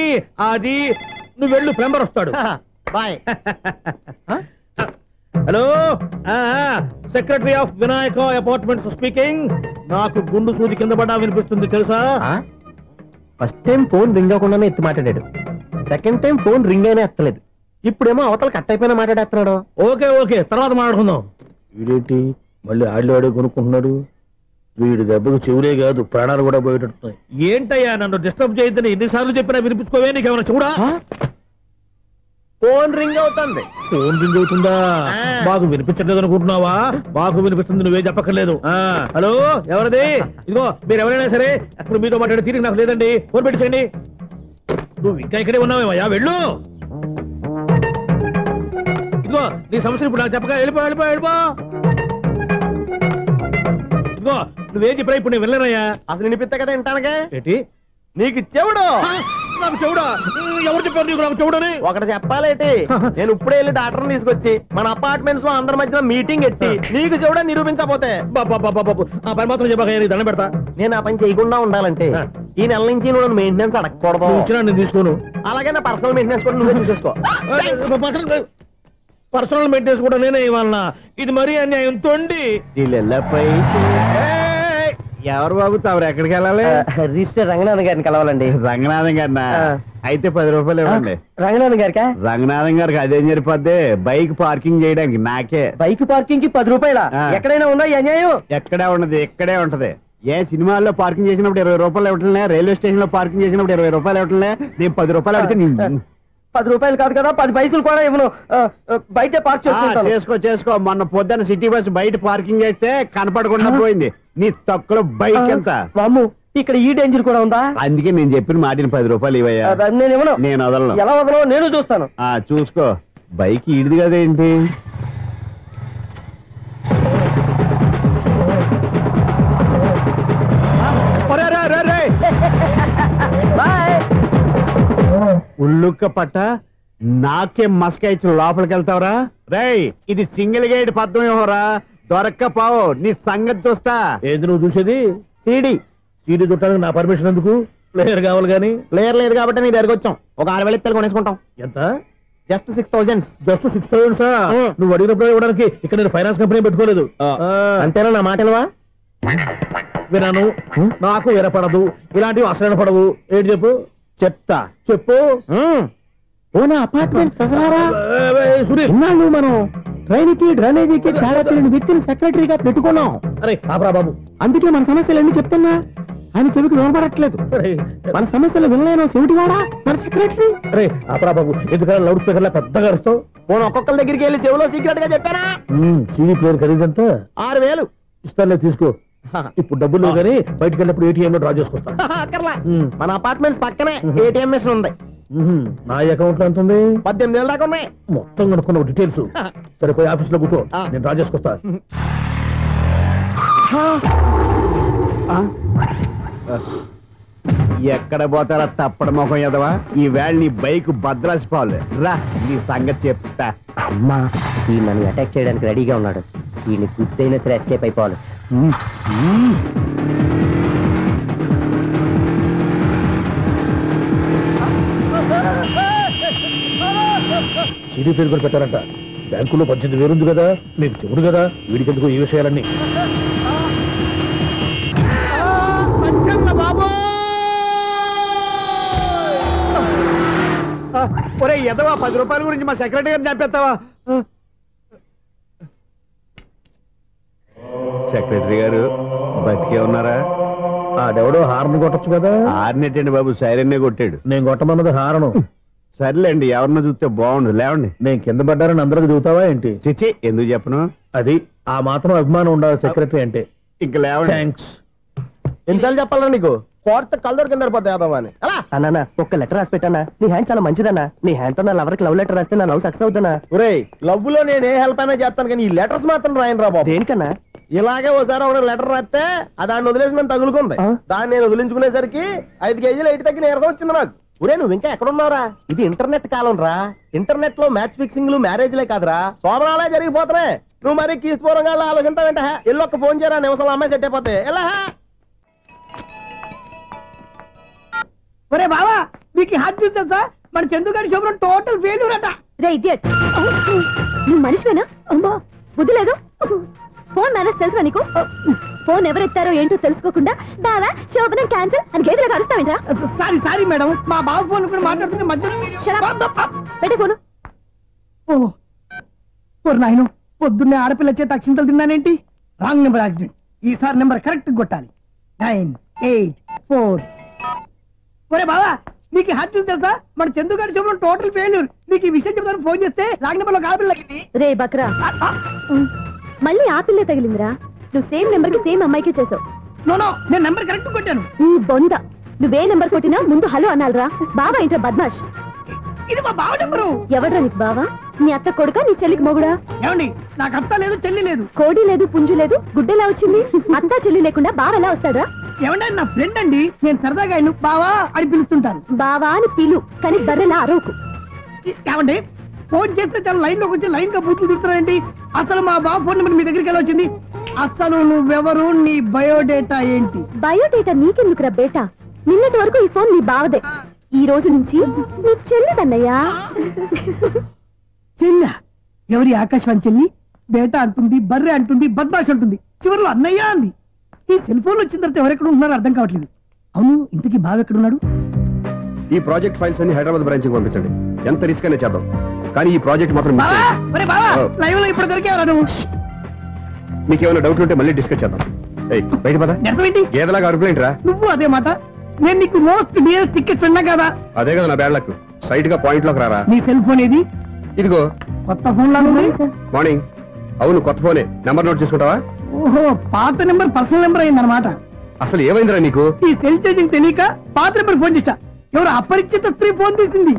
అది నువ్వు వెళ్ళు, ప్లంబర్ వస్తాడు. Bye. Hello, secretary of Vinayaka apartments speaking. నాకు గుండు సూది కింద పడ్డా వినిపిస్తుంది తెలుసా? ఫస్ట్ టైం ఫోన్ రింగ్ అవ్వకుండానే ఎత్తి మాట్లాడాడు. సెకండ్ టైం ఫోన్ రింగ్ అయినా ఎత్తలేదు. ఇప్పుడేమో అవతల కట్ అయిపోయినా మాట్లాడేస్తున్నాడు. ఓకే ఓకే, తర్వాత మాట్లాడుకుందాం. వీడేంటి మళ్ళీ ఆడి కొనుక్కుంటున్నాడు? వీడి దెబ్బకు చెవులే కాదు, ప్రాణాలు కూడా పోయేటట్టున్నాయి. ఏంటయ్యా నన్ను డిస్టర్బ్ చేయొద్దని ఎన్నిసార్లు చెప్పినా వినిపించుకోవే? నీకేమైనా చూడా? ఫోన్ రింగ్ అవుతుంది. ఫోన్ రింగ్ అవుతుందా? మాకు వినిపించట్లేదు అనుకుంటున్నావా? మాకు వినిపిస్తుంది, నువ్వే చెప్పక్కర్లేదు. హలో, ఎవరిది? ఇదిగో మీరు ఎవరైనా సరే ఇప్పుడు మీతో మాట్లాడే తీరిక నాకు లేదండి. ఫోన్ పెట్టేసేయండి. నువ్వు ఇంకా ఇక్కడే ఉన్నావేమయ్యా, వెళ్ళు. ఇదిగో నీ సమస్యలు ఇప్పుడు నాకు చెప్పక వెళ్ళిపో. ఇదిగో నువ్వేం చెప్పరా ఇప్పుడు నేను వెళ్ళానయ్యా. అసలు వినిపిస్తా కదా వింటానగా. ఏంటి నీకు చెవుడు? నాకు చెవుడా? ఎవరు చెప్పారు నీకు నాకు చెవుడని? ఒకటి చెప్పాలేటి, నేను ఇప్పుడే వెళ్ళి డాక్టర్ని తీసుకొచ్చి మన అపార్ట్మెంట్స్ లో అందరి మధ్యన మీటింగ్ ఎట్టి నీకు చెవుడా నిరూపించకపోతే ఆ పని మాత్రం చెప్పక దండం పెడతా. నేను ఆ పని చేయకుండా ఉండాలంటే ఈ నెల నుంచి నువ్వు మెయింటెనెన్స్ అడగకూడదు. నేను తీసుకోను. అలాగే నా పర్సనల్ మెయింటెనెన్స్ కూడా నువ్వే చూసేసుకో. పర్సనల్ మెయింటెనెన్స్ కూడా నేనే ఇవ్వాలన్నా? ఇది మరీ అన్యాయం తోండి. ఎవరు బాబు తమరు ఎక్కడికి వెళ్ళాలి? రిజిస్టర్ రంగనాథ్ గారిని కలవాలండి. రంగనాథం గారినా? అయితే 10 రూపాయలు ఇవ్వండి. రంగనాథ్ గారికా? రంగనాథం గారికి అదేం సరిపోద్ది, బైక్ పార్కింగ్ చేయడానికి. నాకే బైక్ పార్కింగ్ కి 10 రూపాయల? ఎక్కడైనా ఉందా ఈ అన్యాయం? ఎక్కడే ఉండదు, ఇక్కడే ఉంటది. ఏ సినిమాల్లో పార్కింగ్ చేసినప్పుడు 20 రూపాయలు ఇవ్వట్లే, రైల్వే స్టేషన్ లో పార్కింగ్ చేసినప్పుడు 20 రూపాయలు ఇవ్వట్లే. నేను 10 రూపాయలు అడిగితే 10 రూపాయలు కాదు కదా, 10 పైసలు కూడా ఇవ్వను. బయట పార్క్ చేసుకో. మొన్న పొద్దున్న సిటీ బస్ బయట పార్కింగ్ చేస్తే కనపడకుండా పోయింది. నీ తక్కువ బైక్ ఎంత? మాము ఇక్కడ ఈ డేంజర్ కూడా ఉందా? అందుకే నేను చెప్పిన మాటిని 10 రూపాయలు ఇవ్వయ్యా. నేను ఇవ్వను. నేను వదలను. ఎలా వదలను నేను చూస్తాను. చూసుకో. బైక్ ఈడిది కదేంటి? ఉల్లుక్క పట్ట నాకే మస్క ఇచ్చిన లోపలికి వెళ్తావరా? రేయ్, ఇది సింగిల్ గేట్ పద్మం ఇవ్వరా, దొరక్కపోవు. నీ సంగతి చూస్తా. ఏది నువ్వు చూసేది? సీడీ చూడటానికి నా పర్మిషన్ ఎందుకు? ప్లేయర్ కావాలి కానీ. ప్లేయర్ లేదు కాబట్టి నీ దగ్గరకు వచ్చాం. ఒక 6,000 ఇత్తలు కొనేసుకుంటాం. ఎంత? జస్ట్ 6,000. జస్ట్ 6,000? నువ్వు అడిగినప్పుడు ఇవ్వడానికి ఇక్కడ నేను ఫైనాన్స్ కంపెనీ పెట్టుకోలేదు. అంతేనా? నా మాటలువా? వినాను, నాకు వినపడదు. ఇలాంటివి అసలు వినపడవు. ఏంటి చెప్పు? చెప్తా. చెప్పు. అపార్ట్మెంట్స్ సునీల్, మనం ట్రైన్కి డ్రైనేజీకి తేడాతీయని వ్యక్తిని సెక్రటరీగా పెట్టుకున్నాం. అరే ఆపరా బాబు, అందుకే మన సమస్యలన్నీ చెప్తున్నా. ఆయన చెవికి వినపడట్లేదు. మన సమస్యలు వినలేను చెవిటివాడా మన సెక్రటరీ. అరే ఆపరా బాబు, ఎందుకన్నా లౌడ్ స్పీకర్ లా పెద్దగా అరుస్తావు? పోను ఒక్కొక్కరి దగ్గరికి వెళ్ళి చెవిలో సీక్రెట్ గా చెప్పానా? CD player ఖరీదంతా 6,000. ఇస్తానులే, తీసుకో. ఇప్పుడు డబ్బులు లేవు కానీ బయటకు వెళ్ళినప్పుడు ఏటీఎం లో డ్రా చేసుకొస్తా. మన అపార్ట్మెంట్స్ పక్కనే ఏటీఎం మిషన్ ఉంది. నా అకౌంట్ లో ఎంత ఉంది? 18,000 దాకా ఉన్నాయి. మొత్తం కనుక్కున్న డీటెయిల్స్. సరిపోయి ఆఫీస్ లో కూర్చో, నేను డ్రా చేసుకొస్తా. ఎక్కడ పోతారా తప్పడ మొఖం ఎదవా? ఈ వేళ నీ బైక్ భద్రాసిపోవాలి. రా, నీ సంగతి చెప్తా. అమ్మా, ఈ నన్ను అటాక్ చేయడానికి రెడీగా ఉన్నాడు. ఈయన గుద్దైనా సరే ఎస్కేప్ అయిపోవాలి. సీడీ పేరు కూడా పెట్టారంట. బ్యాంకులో 18,000 ఉంది కదా, మీకు చెవుడు కదా, వీడికెందుకు ఈ విషయాలన్నీ? ఒరే ఎదవా, 10 రూపాయల గురించి మా సెక్రటరీ గారిని చంపేస్తావా? సెక్రటరీ గారు బతికే ఉన్నారా? ఆడెవడో హార్న్ కొట్టచ్చు కదా. హార్న్ ఏంటండి బాబు, సైరన్నే కొట్టాడు. నేను కొట్టమన్నది హారను. సర్లేండి, ఎవరినో చూస్తే బాగుండు. లేవండి. నేను కింద పడ్డారని అందరికి చూతావా ఏంటి? చిచ్చి, ఎందుకు చెప్పను? అది ఆ మాత్రం అభిమానం ఉండాలి సెక్రటరీ అంటే. ఇంకా లేవండి. థ్యాంక్స్. ఎన్నిసార్లు చెప్పాలా నీకు? కోర్త కలర్ కింద పోతాయి అన్నా. ఒక్క లెటర్ రాసి పెట్టానా? నీ హ్యాండ్ చాలా మంచిదన్నా. నీ హ్యాండ్ తో నా లవర్కి లవ్ లెటర్ రాస్తే నా లవ్ సక్సెస్ అవుతానా? ఒరే, లవ్ లో నేను ఏ హెల్ప్ అయినా చేస్తాను కానీ ఈ లెటర్స్ మాత్రం రాయను రా బాబు. దేనికన్నా? ఇలాగే ఓసారి ఒక లెటర్ రాస్తే దాన్ని వదిలేసి నన్ను తగులుకుంది. దాన్ని నేను వదిలించుకునేసరికి 5 కేజీలు 8 తగ్గి నీరసం వచ్చింది నాకు. ఒరే, నువ్వు ఇంకా ఎక్కడున్నావురా? ఇది ఇంటర్నెట్ కాలం రా. ఇంటర్నెట్ లో మ్యాచ్ ఫిక్సింగ్లు మ్యారేజ్లే కాదురా, శోభనాలే జరిగిపోతున్నాయి. నువ్వు మరి కీస్పూరంగా ఆలోచించావంట ఎల్లు ఒక్క ఫోన్ చేయరా నిమిషంలో అమ్మాయి సెట్ అయిపోతే ఎలా ఒరే బావా మీకు హాట్ న్యూస్ తెలుసా మన చందుగారి శుభ్రం టోటల్ ఫెయిల్యూర్ అట రే ఇడియట్ నువ్వు మనిషివేనా అమ్మా బుద్ధి లేదు ఫోన్ మేనేజ్ తెలుసా నీకు ఫోన్ ఎవరెత్తారో ఏంటో తెలుసుకోకుండా బావా శోభనం క్యాన్సిల్ అని గేదెలకు అరుస్తావేంట్రా సారీ మేడం మా బావ ఫోన్ కూడా మాట్లాడుతుంటే మధ్యలో పెట్టే ఫోను ఓ నాయను పొద్దున్నే ఆడపిల్ల చేత అక్షింతలు తిన్నానేంటి రాంగ్ నెంబర్ యాక్సిడెంట్ ఈసారి నెంబర్ కరెక్ట్ కొట్టాలి 984 ఒరే బావా నీకు హాట్ న్యూస్ తెలుసా మన చందుగారి శుభ్రం టోటల్ ఫెయిల్యూర్ నీకు ఈ విషయం చెప్తాను ఫోన్ చేస్తే రాంగ్ నెంబర్ లో ఆడపిల్ల తగ్గింది రే బక్రా మళ్ళీ ఆ పిల్లే తగిలిందిరా నువ్వు సేమ్ నెంబర్ కి సేమ్ అమ్మాయికే చేసావు నో నేను నెంబర్ కరెక్ట్ కొట్టాను నీ బొంద నువ్వే నెంబర్ కొట్టినా ముందు హలో అనాలరా బావా ఏంట్రా బద్మాష్ ఇది మా బావ నెంబరు ఎవడ్రా నీకు బావా నీ అత్త కొడుక నీ చెల్లికి మొగుడా ఏమండి నాకు అత్త లేదు చెల్లి లేదు కోడి లేదు పుంజు లేదు గుడ్డెలా వచ్చింది అత్త చెల్లి లేకుండా బావ ఎలా వస్తాడా ఏమంటే నా ఫ్రెండ్ అండి నేను సరదాగా ఆయన బావా అని పిలుస్తుంటాను బావా అని పిలు కానీ బర్రెలా అరవకు ఏమండి ఫోన్ చేస్తే చాలా లైన్ లోకి వచ్చి లైన్ గా బూతులు తిడుతున్నాయండి అసలు మా బావ ఫోన్ నెంబర్ మీ దగ్గరికి ఎలా వచ్చింది అసలు నువ్వెవరు నీ బయోడేటా ఏంటి బయోడేటా నీకెందుకురా బేటా నిన్నటి వరకు ఈ ఫోన్ నీ బావదే ఈ రోజు నుంచి నీ చెల్లిదన్నయ్యా చెల్ల ఎవరి ఆకాశవాణి చెల్లి బేటా అంటుంది బర్రె అంటుంది బద్మాష్ అంటుంది చివరిలో అన్నయ్య అంది ఈ సెల్ ఫోన్ వచ్చిన తర్వాత ఎవరెక్కడ ఉంటున్నారో అర్థం కావట్లేదు అవును ఇంతకీ బావ ఎక్కడున్నాడు ఈ ప్రాజెక్ట్ ఫైల్స్ అన్ని హైదరాబాద్ బ్రాంచ్ కి పంపించండి ఎంత రిస్క్ అయినా చేద్దాం కానీ ఈ ప్రాజెక్ట్ మాత్రం miss చేయొద్దు. లైవ్ లో ఇప్పుడు దొరికేవరా నువ్వు మీకు ఏమైనా డౌట్ ఉంటే మళ్ళీ డిస్కస్ చేద్దాం బయట పద నిజమేంటి గేదలాగా అరుపులేంట్రా నువ్వు అదే మాట నేను నీకు మోస్ట్ డియరెస్ట్ టికెట్స్ ఉన్నా కదా అదే కదా నా బ్యాడ్ లక్ స్ట్రైట్ గా పాయింట్ లోకి రారా నీ సెల్ ఫోన్ ఏది ఇదిగో కొత్త ఫోన్ లాగా ఉంది మార్నింగ్ అవును కొత్త ఫోనే నెంబర్ నోట్ చేసుకుంటావా ఓహో పాత నెంబర్ పర్సనల్ నెంబర్ అయిందన్నమాట అసలు ఏమైందిరా నీకు ఈ సెల్ చేసింగ్ తెలియక పాత నెంబర్ ఫోన్ చేశా ఎవరు అపరిచిత స్త్రీ ఫోన్ తీసింది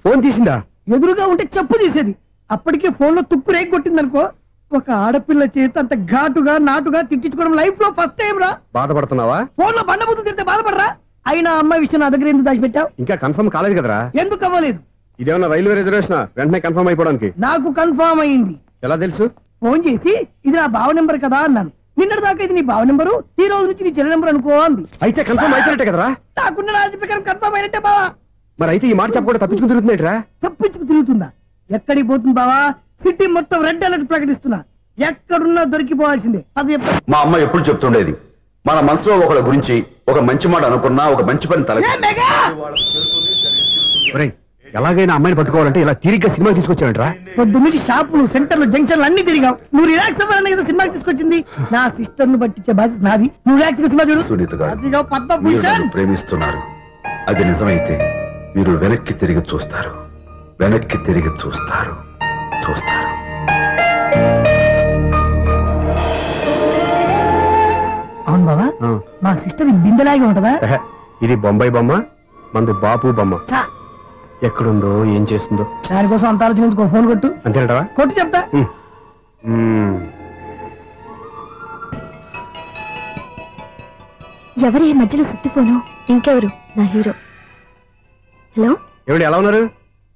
ఫోన్ తీసిందా ఎదురుగా ఉంటే చెప్పు తీసేది అప్పటికే ఫోన్ లో తుక్కు రేగి కొట్టింది అనుకో ఒక ఆడపిల్ల చేత అంత ఘాటుగా నాటుగా తిట్టించుకోవడం లైఫ్ లో ఫస్ట్ టైం రా బాధపడుతున్నావా ఫోన్ లో బండబుద్ధి తింటే బాధపడరా అయినా అమ్మాయి విషయం నా దగ్గర ఎందుకు దాచిపెట్టావు ఇంకా కన్ఫర్మ్ కాలేదు కదరా ఎందుకు అవ్వలేదు ఇదేమన్నా రైల్వే రిజర్వేషన్ వెంటనే కన్ఫర్మ్ అయిపోవడానికి నాకు కన్ఫర్మ్ అయింది ఎలా తెలుసు ఫోన్ చేసి ఇది నా బావ నెంబర్ కదా అన్నాను నిన్నటి దాకా ఇది నీ బావ నెంబరు ఈ రోజు నుంచి నీ చెల్లి నెంబర్ అనుకో అంది అయితే కన్ఫర్మ్ అయిపోయినట్టే కదరా నాకున్న రాజు ప్రకారం కన్ఫర్మ్ అయినట్టే బావా మరి అయితే ఈ మాట చెప్పకుండా తప్పించుకుని తిరుగుతున్నాయిట్రా తప్పించుకు తిరుగుతుందా ఎక్కడికి పోతుంది బావా సిటీ మొత్తం రెడ్ అలర్ట్ ప్రకటిస్తున్నా ఎక్కడున్నా దొరికిపోవాల్సిందే అది చెప్తా మా అమ్మ ఎప్పుడు చెప్తుండేది మన మనసులో ఒకళ్ళ గురించి ఒక మంచి మాట అనుకున్నా ఒక మంచి పని తల ఎలాగైనా అమ్మాయిని పట్టుకోవాలంటే ఇలా తిరిగ్గా సినిమా తీసుకొచ్చానంట్రా పొద్దు నుంచి షాపులు సెంటర్లు జంక్షన్లు అన్ని తిరిగావు నువ్వు రిలాక్స్ అవ్వాలని కదా సినిమాకి తీసుకొచ్చింది నా సిస్టర్ ను పట్టించే బాధ్యత నాది నువ్వు రిలాక్స్ సినిమా చూడు సునీత గారు అదిగో మీరు పద్మభూషణ్ నన్ను ప్రేమిస్తున్నారు అది నిజమైతే మీరు వెనక్కి తిరిగి చూస్తారు వెనక్కి తిరిగి చూస్తారు చూస్తారు అవును బావా మా సిస్టర్ బిందెలాగే ఉంటదా ఇది బొంబాయి బొమ్మ మంది బాపు బొమ్మ చా, ఎక్కడుందో ఏం చేస్తుందో దానికోసం అంత ఆలోచించుకో ఫోన్ కొట్టు అంతేనటవా కొట్టు చెప్తా ఎవరి మధ్యలో సుత్తి ఫోను ఇంకెవరు నా హీరో హలో ఎవడు ఎలా ఉన్నారు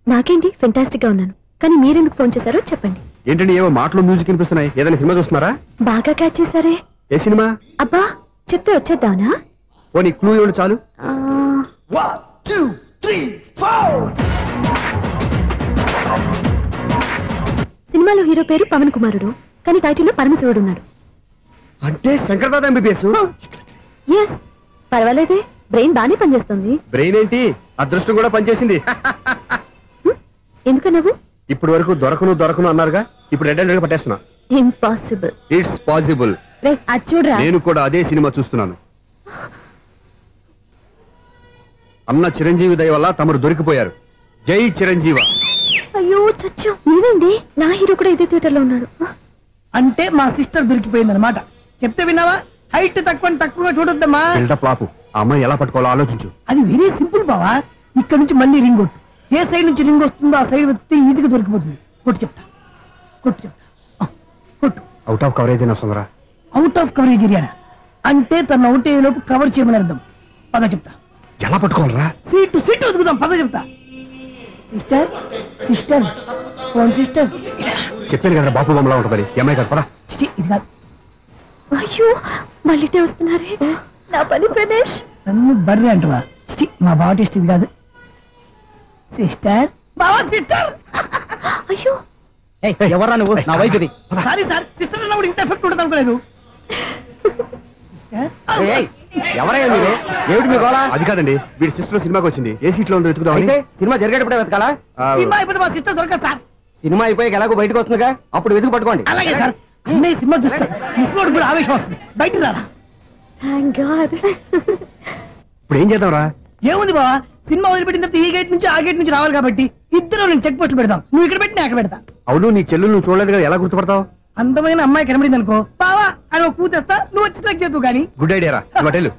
నాకేంటి ఫెంటాస్టిక్ గా ఉన్నాను కానీ మీరెందుకు ఫోన్ చేశారో చెప్పండి ఏంటండి ఏవో మాటలు మ్యూజిక్ వినిపిస్తున్నాయి ఏదైనా సినిమా చూస్తున్నారా బాగా క్యాచ్ చేశారే ఏ సినిమా అబ్బా చెప్తే వచ్చేద్దానా ఓ నీ క్లూ ఇవ్వండి చాలు సినిమాలో హీరో పేరు పవన్ కుమారుడు కానీ టైటిల్లో పరమశివుడు ఉన్నాడు అంటే శంకర్దాద ఎంబీబీఎస్ ఎస్ పర్వాలేదే బ్రెయిన్ బానే పనిచేస్తుంది బ్రెయిన్ ఏంటి అదృష్టం కూడా పనిచేసింది ఎందుకన్నావు ఇప్పటి వరకు దొరకను అన్నారుగా ఇప్పుడు రెడ్ హ్యాండెడ్ గా పట్టేస్తున్నా ఇంపాసిబుల్ ఇట్స్ పాసిబుల్ రే అది చూడరా నేను కూడా అదే సినిమా చూస్తున్నాను అన్న చిరంజీవి దయ వల్ల తమరు దొరికిపోయారు జై చిరంజీవ అయ్యో చచ్చో నీవేంది నా హీరో కూడా ఇదే థియేటర్ లో ఉన్నాడు అంటే మా సిస్టర్ దొరికిపోయింది అనమాట చెప్తే విన్నావా హైట్ తక్కువగా చూడొద్దమ్మా బిల్డప్ లాపు ఆ అమ్మాయి ఎలా పట్టుకోవాలో ఆలోచించు అది వెరీ సింపుల్ బావా ఇక్కడ నుంచి మళ్ళీ రింగ్ కొట్టు ఏ సైడ్ నుంచి రింగ్ వస్తుందో ఆ సైడ్ వెతికితే ఈజీగా దొరికిపోతుంది కొట్టు చెప్తా కొట్టు అవుట్ ఆఫ్ కవరేజ్ అయినా వస్తుందిరా అవుట్ ఆఫ్ కవరేజ్ ఏరియా అంటే తన అవుట్ అయ్యే లోపు కవర్ చేయమని అర్థం పద చెప్తా ఎలా పట్టుకోవాలరా సీటు వెతుకుదాం పద చెప్తా సిస్టర్ ఫోన్ సిస్టర్ చెప్పాను కదా బాపు బొమ్మలా ఉంటుంది ఏమై కదా పరా. ఇది కాదు. అయ్యో మళ్ళీ వస్తున్నారే నా పని ఫినిష్. నన్ను బర్రె అంటవా? మా బావ టేస్ట్ ఇది కాదు. సిస్టర్ బావా సిస్టర్. అయ్యో ఎవరా నువ్వు? నా వైపు ఇది. సారీ సార్, సిస్టర్ అన్నప్పుడు ఇంత ఎఫెక్ట్ ఉండదు అనుకోలేదు. ఎవరయ్యా మీరు? ఏమిటి మీ గోళ? అది కాదండి, వీడి సిస్టర్ సినిమాకి వచ్చింది. ఏ సీట్ లో ఉందో వెతుకుదాం. అయితే సినిమా జరిగేటప్పుడే వెతకాలా? సినిమా అయిపోతే మా సిస్టర్ దొరకదు సార్. సినిమా అయిపోయి ఎలాగో బయటకు వస్తుందిగా, అప్పుడు వెతుకు పట్టుకోండి. అలాగే సార్. అన్నయ్య సినిమా చూస్తారు, మిస్వాడు కూడా ఆవేశం వస్తుంది. బయటకు రారా. Thank God. ఇప్పుడు ఏం చేద్దాంరా? ఏముంది బావా, సినిమా వదిలిపెట్టిన తర్వాత ఈ గేట్ నుంచి ఆ గేట్ నుంచి రావాలి కాబట్టి ఇద్దరు నేను చెక్ పోస్టులు పెడతాం. నువ్వు ఇక్కడ పెట్టి నేను అక్కడ పెడతా. అవును, నీ చెల్లు నువ్వు చూడలేదు కదా, ఎలా గుర్తుపడతావు? అందమైన అమ్మాయి కనబడింది అనుకో బావా అని ఒక కూతేస్తా, నువ్వు వచ్చి సెలెక్ట్ చేద్దు కానీ. గుడ్ ఐడియా రా. హోటల్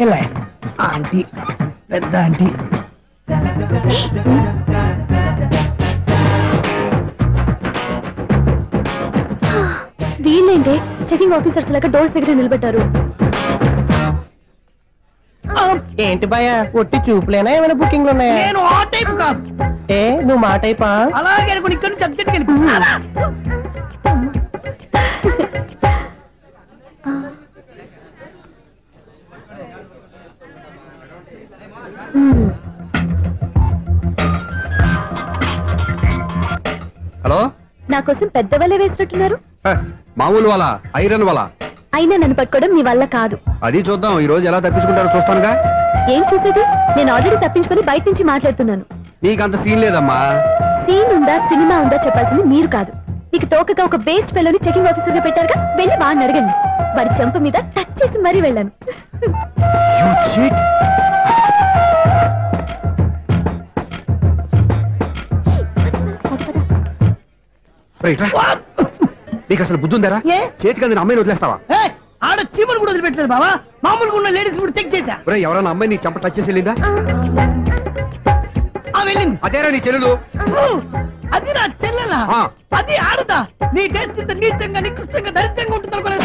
ఎలా ఆంటీ, పెద్ద ఆంటీ. వీళ్ళేంటి చెకింగ్ ఆఫీసర్స్ లాగా డోర్స్ దగ్గర నిలబెట్టారు. ఏంటి భయ, ఒట్టి చూపులేనా ఏమైనా బుకింగ్లు ఉన్నాయా? నేను ఆ టైప్ కాదు. ఏ నువ్వు మా టైపా? అలాగే అనుకుని ఇక్కడ నుంచి అర్జెంట్కి వెళ్ళిపోతున్నా. హలో, నా కోసం పెద్ద వలే వేసినట్టున్నారు. మామూలు వాళ్ళ ఐరన్ వాళ్ళ. అయినా నన్ను పట్టుకోవడం మీ వల్ల కాదు. అది చూద్దాం, ఈ రోజు ఎలా తప్పించుకుంటారో చూస్తానుగా. ఏం చూసేది? నేను ఆల్రెడీ తప్పించుకొని బయట నుంచి మాట్లాడుతున్నాను. నీకంత సీన్ లేదమ్మా. సీన్ ఉందా సినిమా ఉందా చెప్పాల్సింది మీరు కాదు. మీకు తోకగా ఒక బేస్ట్ ఫెలోని చెకింగ్ ఆఫీసర్ గా పెట్టారుగా, వెళ్ళి వాడిని అడగండి. వాడి చెంప మీద టచ్ చేసి మరీ వెళ్ళాను. నీకు అసలు బుద్ధి ఉందారా? చేతికి అందిన అమ్మాయిని వదిలేస్తావా? ఆడ చీమలు కూడా వదిలిపెట్టలేదు బావా. మామూలుగా ఉన్న లేడీస్ కూడా చెక్ చేశా. ఎవరైనా అమ్మాయి నీ చెంప టచ్ చేసి వెళ్ళిందా? వెళ్ళింది. అదేరా నీ చెల్లెలు? అది నా చెల్లెలా? అది ఆడదా? నీ టేస్ట్ ఇంత నీచంగా నికృష్టంగా దరిద్రంగా ఉంటుంది అనుకోలేదు.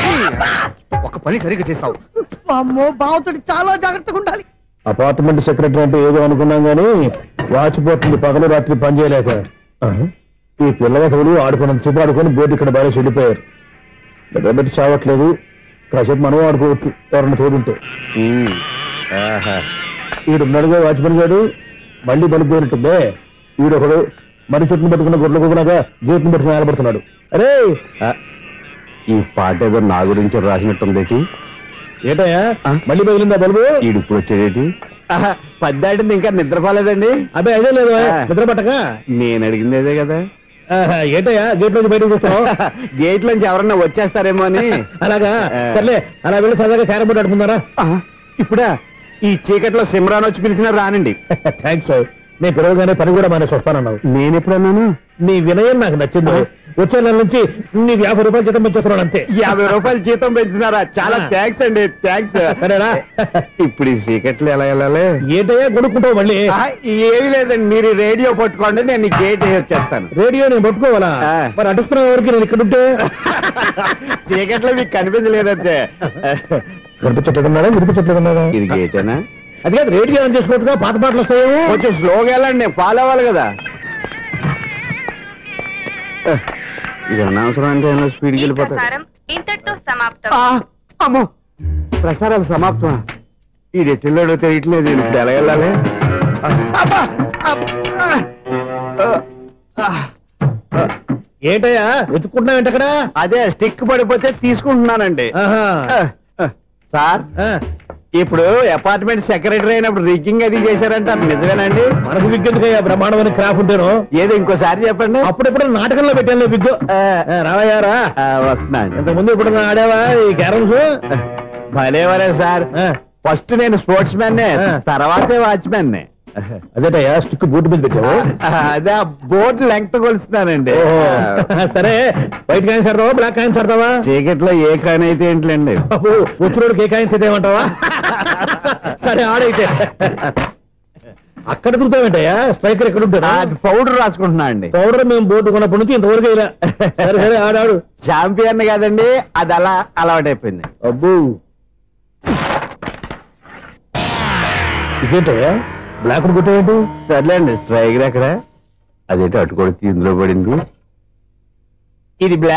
ఒక పని సరిగ్గా చేస్తావు. అమ్మో, బావతోటి చాలా జాగ్రత్తగా ఉండాలి. అపార్ట్మెంట్ సెక్రటరీ అంటే ఏదో అనుకున్నాం గానీ వాచిపోతుంది పగలు రాత్రి పని చేయలేక. ఈ పిల్లలు ఆడుకున్నంత సేపు ఆడుకొని బోర్డు ఇక్కడ బాగా చెడిపోయారు. నిద్రబెట్టి చావట్లేదు. కాసేపు మనం ఆడుకోవచ్చు ఎవరన్నా తోడుంటే. ఈడున్నాడుగా వాచ్మెన్ గారు, మళ్ళీ బలిపోయినట్టుందే. ఈడొకడు మరి చెట్టును పట్టుకున్న గొడ్ల కుక్కలాగా గేట్ను పట్టుకుని నిలబడుతున్నాడు. అరే, ఈ పాట ఏదో నా గురించి రాసినట్టుంది. ఏటయ్యా మళ్ళీ పగిలిందా బల్బు? ఈడు ఇప్పుడు వచ్చేదేటి? పద్దాటింది ఇంకా నిద్రపోలేదండి. అదే అదే లేదు నిద్ర పట్టక. నేను అడిగింది అదే కదా. ఏటయ్యా గేట్ నుంచి బయటకు చూస్తావు? గేట్ లోంచి ఎవరన్నా వచ్చేస్తారేమో అని. అలాగా, సర్లే అలా వెళ్ళి సరదాగా క్యారం బోర్డు ఆడుకుందారా? ఇప్పుడా? ఈ చీకట్లో సిమ్రాన్ వచ్చి పిలిచినా రానండి. థ్యాంక్స్. నేను పిలవగానే పని కూడా మానేసి వస్తానన్నావు. నేను ఎప్పుడన్నాను? నీ వినయం నాకు నచ్చింది. వచ్చే నెల నుంచి నీ 50 రూపాయలు జీతం పెంచుతున్నాను అంతే. 50 రూపాయలు జీతం పెంచుతున్నారా? చాలా థ్యాంక్స్ అండి. థ్యాంక్స్. సరేనా? ఇప్పుడు ఈ చీకట్లు ఎలా వెళ్ళాలి? ఏంటయ్యా కొనుక్కుంటావు మళ్ళీ? ఏమి లేదండి, మీరు రేడియో పట్టుకోండి, నేను గేట్ వచ్చేస్తాను. రేడియో నేను పట్టుకోవాలా? మరి అడుస్తున్న వరకు నేను ఇక్కడ ఉంటే చీకట్లో మీకు కనిపించలేదంటే. కనిపించట్లేదన్నారా? వినిపించట్లేదన్నారా? ఇది గేటేనా? అది కాదు, రేడియో ఆన్ చేసుకోవచ్చుగా, పాత పాటలు వస్తాయేమో. కొంచెం స్లోగా వెళ్ళండి, నేను ఫాలో అవ్వాలి కదా. ఇది అనవసరం అంటే స్పీడ్కి వెళ్ళిపోతాడు. ఇంతటితో సమాప్తం. అమ్మో, ప్రసారాలు సమాప్తం. ఈ రెట్టిల్లోడో తెలియట్లేదు. ఇప్పుడు ఎలా వెళ్ళాలి? ఏంటయ్యా వెతుక్కుంటున్నావు ఏంటి అక్కడ? అదే స్టిక్ పడిపోతే తీసుకుంటున్నానండి. సార్, ఇప్పుడు అపార్ట్మెంట్ సెక్రటరీ అయినప్పుడు రిగ్గింగ్ అది చేశారంటే అది నిజమేనండి? మనకు విగ్గు ఎందుకయ్యా, బ్రహ్మాండమైన క్రాఫ్ ఉంటాను. ఏదో ఇంకోసారి చెప్పండి. అప్పుడెప్పుడు నాటకంలో పెట్టాను విగ్గు. రావయ్యారా? వస్తున్నాను. ఇంతకుముందు ఇప్పుడు ఆడావా ఈ క్యారమ్స్? భలేవరే సార్. ఫస్ట్ నేను స్పోర్ట్స్ మ్యాన్, తర్వాతే వాచ్మెన్. అదేటయ్యా స్టిక్ బూట్ మీద పెట్టావు? అదే బోర్డు లెంగ్త్ కొలుస్తున్నానండి. సరే, వైట్ కాయిన్స్ ఆడతావా బ్లాక్ కాయిన్స్ ఆడతావా? చీకట్లో ఏ కాయిన్ అయితే ఏంటండి, వచ్చినోడికి ఏ కాయిన్స్ అయితే ఏమంటావా? సరే ఆడైతే. అక్కడ దొరుకుతావేంటయ్యా? స్ట్రైకర్ ఎక్కడ ఉంటాడా? పౌడర్ రాసుకుంటున్నా అండి. పౌడర్ మేము బోర్డు కొన్నప్పటి నుంచి ఇంతవరకు ఇలా. సరే సరే ఆడాడు. ఛాంపియన్ కాదండి, అది అలా అలవాటైపోయింది. అబ్బు, ఇదేంటయ్యా బ్లాక్ కొట్టేయండి. సర్లేండి, స్ట్రైగర్ ఎక్కడ? అదేంటి అటుకొడితే ఇందులో పడింది. ఇది బ్లాక్.